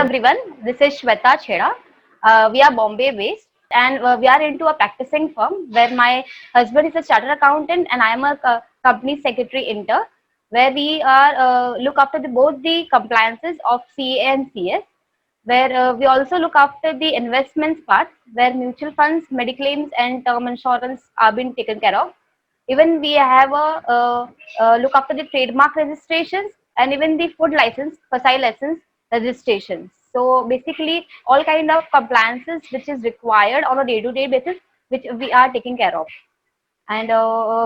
everyone, this is Shweta Chheda. We are Bombay based and we are into a practicing firm where my husband is a chartered accountant and I am a company secretary intern where we are look after both the compliances of CA and CS where we also look after the investments part where mutual funds, mediclaims and term insurance are being taken care of. Even we have a look after the trademark registrations and even the food license, facile license registrations. So basically, all kind of compliances which is required on a day-to-day basis, which we are taking care of. And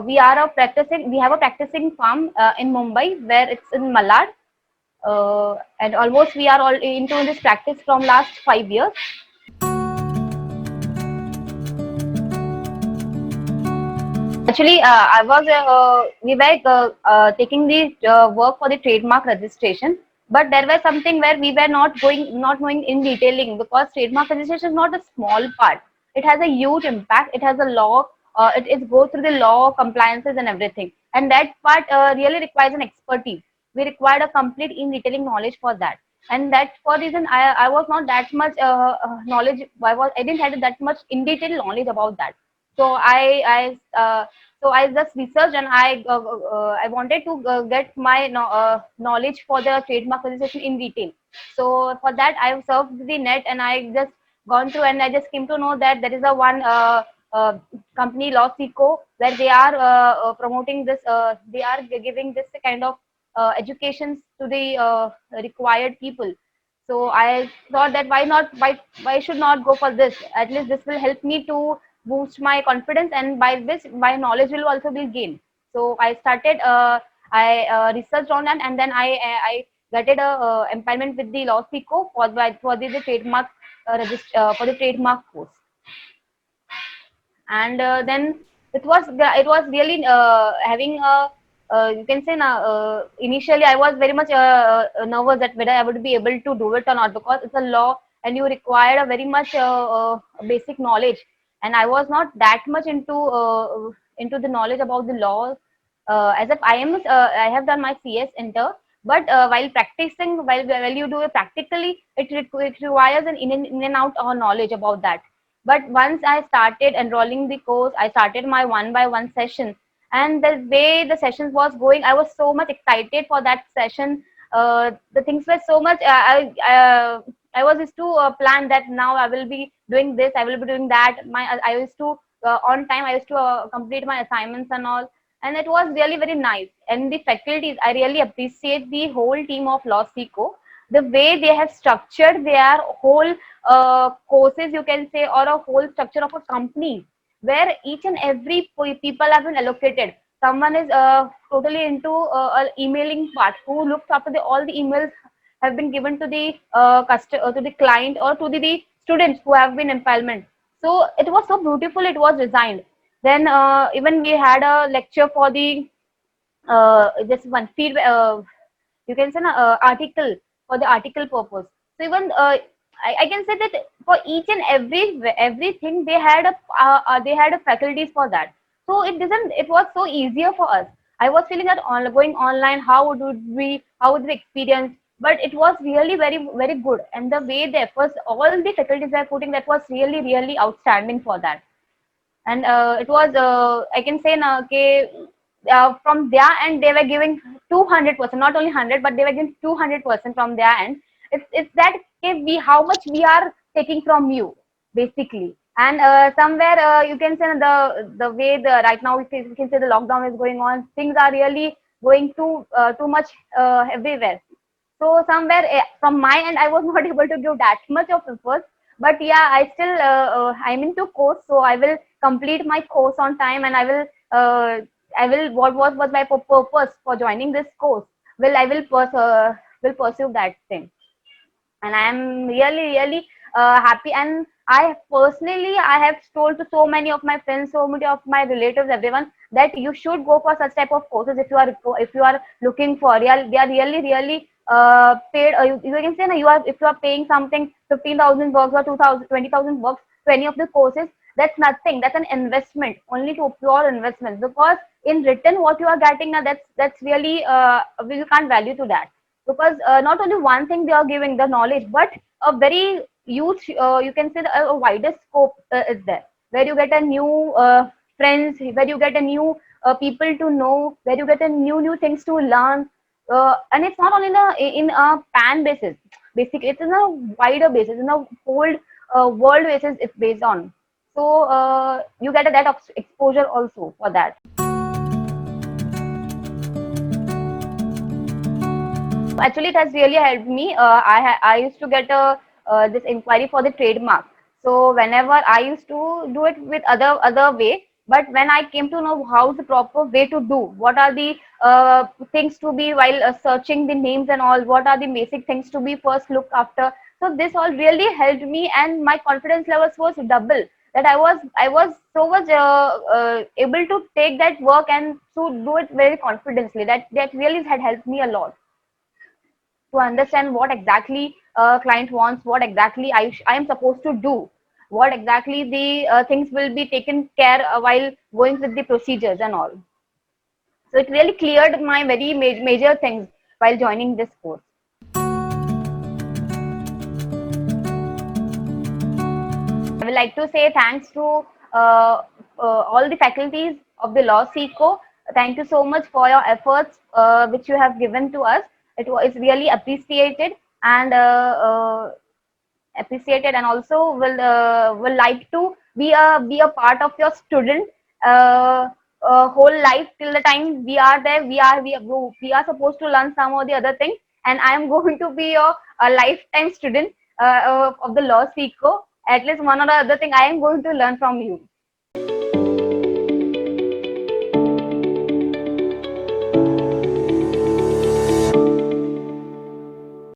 we have a practicing firm in Mumbai where it's in Malad, and almost we are all into this practice from last 5 years. Actually, we were taking the work for the trademark registration, but there was something where we were not knowing in detailing because trademark registration is not a small part. It has a huge impact. It has a law. It goes through the law compliances and everything, and that part really requires an expertise. We required a complete in detailing knowledge for that, and that for reason I was not that much knowledge. I didn't have that much in detail knowledge about that. So I just researched and I wanted to get my knowledge for the trademark registration in detail. So for that I surfed the net and I just gone through and I just came to know that there is a one company Law Seco where they are promoting this. They are giving this kind of educations to the required people. So I thought that why should not go for this? At least this will help me to boost my confidence, and by this my knowledge will also be gained. So I started. I researched on that, and then I getted a empowerment with the Law Seco the trademark for the trademark course. And then it was really having a you can say now, initially I was very much nervous that whether I would be able to do it or not because it's a law and you require a very much basic knowledge, and I was not that much into the knowledge about the law, as if I have done my CS inter, but while practicing, while you do it practically, it requires an in and out knowledge about that. But once I started enrolling the course, I started my one by one session, and the way the sessions was going, I was so much excited for that session. The things were so much. I was used to plan that now I will be doing this, I will be doing that. I used to on time. I used to complete my assignments and all, and it was really very nice. And the faculties, I really appreciate the whole team of Law Seco, the way they have structured their whole courses, you can say, or a whole structure of a company where each and every people have been allocated. Someone is totally into emailing part who looks after all the emails have been given to the to the client or to the students who have been empowerment. So it was so beautiful. It was designed. Then even we had a lecture for the this one feed. You can say article for the article purpose. So even I can say that for each and everything they had a faculties for that. So it was so easier for us. I was feeling that going online, how would we experience, but it was really very very good, and the way the efforts all the faculties are putting, that was really really outstanding for that. And it was I can say now okay, from their end they were giving 200%, not only 100 but they were giving 200% from their end. It's that okay, we how much we are taking from you basically. And somewhere you can say the way the right now we can say the lockdown is going on, things are really going too much everywhere. So somewhere from my end, I was not able to give that much of effort. But yeah, I'm into course, so I will complete my course on time, and I will what was my purpose for joining this course? Will pursue that thing, and I am really really happy. And I have told to so many of my friends, so many of my relatives, everyone, that you should go for such type of courses if you are looking for real. They are really really paid. You can say you are, if you are paying something 15,000 bucks or 2,000 20,000 bucks to any of the courses, that's nothing. That's an investment, only to pure investment, because in return what you are getting now, that's really you can't value to that. because not only one thing they are giving the knowledge, but a very huge, you can say a wider scope is there, where you get a new friends, where you get a new people to know, where you get a new things to learn, and it's not only in a pan basis. Basically, it's in a wider basis, in a whole world basis. It's based on. So you get a, that exposure also for that. Actually, it has really helped me. I used to get a this inquiry for the trademark. So whenever I used to do it with other way, but when I came to know how's the proper way to do, what are the things to be while searching the names and all, what are the basic things to be first look after. So this all really helped me, and my confidence levels was double. That I was so much able to take that work and to do it very confidently. That really had helped me a lot to understand what exactly client wants, what exactly I am supposed to do, what exactly the things will be taken care while going with the procedures and all. So it really cleared my very major things while joining this course. I would like to say thanks to all the faculties of the Law SECO. Thank you so much for your efforts which you have given to us. It was really appreciated, and appreciated, and also will like to be a part of your student whole life till the time we are there. We are supposed to learn some or the other thing, and I am going to be a lifetime student of the Law SECO. At least one or the other thing I am going to learn from you.